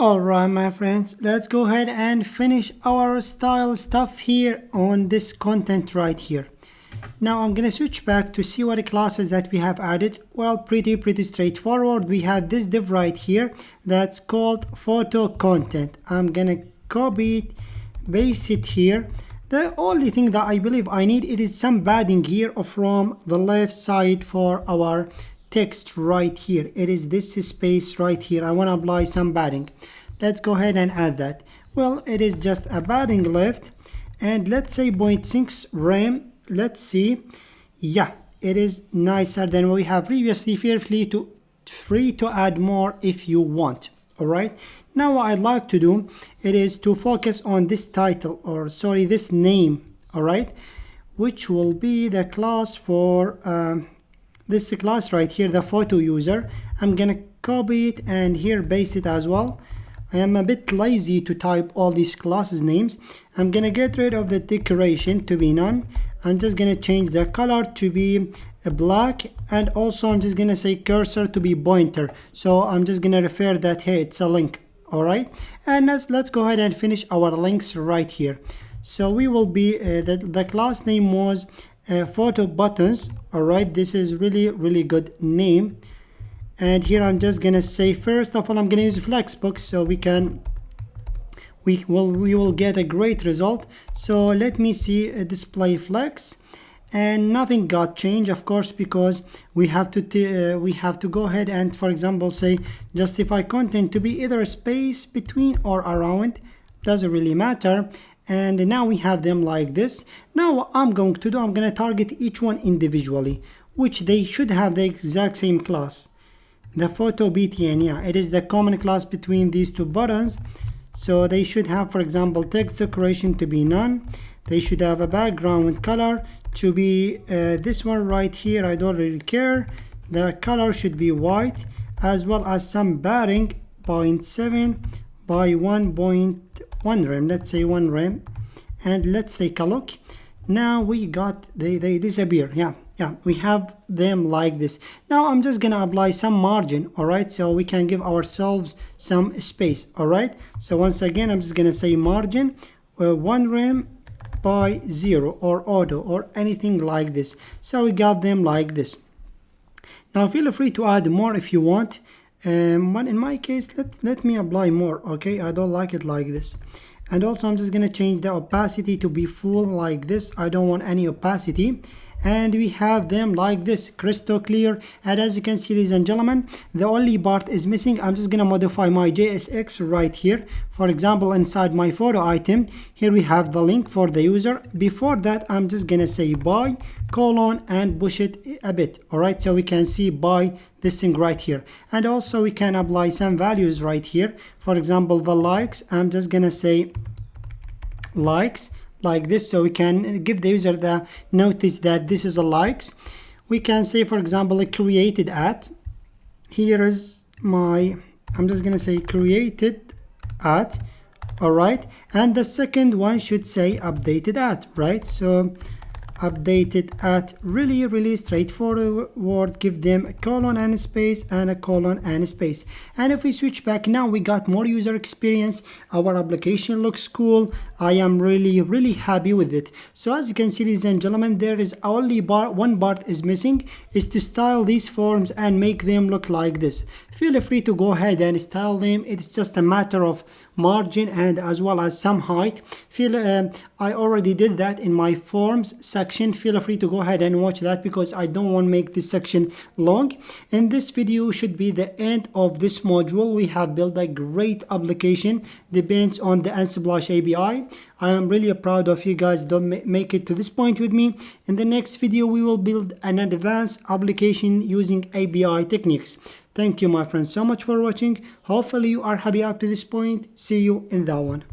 Alright my friends, let's go ahead and finish our style stuff here on this content right here. Now I'm gonna switch back to see what classes that we have added. Well, pretty straightforward. We have this div right here that's called photo content. I'm gonna copy it, paste it here. The only thing that I believe I need it is some padding here from the left side for our text right here. It is this space right here. I want to apply some padding. Let's go ahead and add that. Well, it is just a padding left, and let's say 0.6 rem. Let's see. Yeah, it is nicer than we have previously. Feel free to add more if you want. All right, now what I'd like to do it is to focus on this title, or sorry, this name. All right, which will be the class for this class right here, the photo user. I'm gonna copy it and here paste it as well. I am a bit lazy to type all these classes names. I'm gonna get rid of the decoration to be none. I'm just gonna change the color to be black, and also I'm just gonna say cursor to be pointer. So I'm just gonna refer that hey, it's a link. All right, and let's go ahead and finish our links right here. So we will be the class name was photo buttons. All right, this is really good name. And here I'm just gonna say, first of all, I'm gonna use Flexbox so we will get a great result. So let me see display flex, and nothing got changed, of course, because we have to go ahead and, for example, say justify content to be either a space between or around. Doesn't really matter. And now we have them like this. Now what I'm going to do, I'm going to target each one individually, which they should have the exact same class. The photo btn, yeah, it is the common class between these two buttons. So they should have, for example, text decoration to be none. They should have a background color to be this one right here. I don't really care. The color should be white, as well as some padding 0.7 by 1.1 rem. Let's say 1 rem, and let's take a look. Now we got they disappear. Yeah, we have them like this. Now I'm just gonna apply some margin. All right, so we can give ourselves some space. All right, so once again I'm just gonna say margin 1 rem by 0 or auto or anything like this. So we got them like this. Now feel free to add more if you want, but in my case let me apply more. Okay, I don't like it like this. And also I'm just gonna change the opacity to be full like this. I don't want any opacity. And we have them like this, crystal clear. And as you can see, ladies and gentlemen, the only part is missing. I'm just gonna modify my JSX right here. For example, inside my photo item, here we have the link for the user. Before that, I'm just gonna say by colon and push it a bit. All right, so we can see by this thing right here. And also we can apply some values right here. For example, the likes, I'm just gonna say likes like this, so we can give the user the notice that this is a likes. We can say, for example, created at. Here is my, I'm just gonna say created at. All right, and the second one should say updated at, right? So updated at, really straightforward. Give them a colon and a space and a colon and a space. And if we switch back, now we got more user experience. Our application looks cool. I am really happy with it. So as you can see, ladies and gentlemen, there is only one part is missing, is to style these forms and make them look like this. Feel free to go ahead and style them. It's just a matter of margin and as well as some height. I already did that in my forms section. Feel free to go ahead and watch that because I don't want to make this section long. And this video should be the end of this module. We have built a great application, depends on the Unsplash API. I am really proud of you guys. Don't make it to this point with me. In the next video, we will build an advanced application using API techniques. Thank you, my friends, so much for watching. Hopefully you are happy up to this point. See you in that one.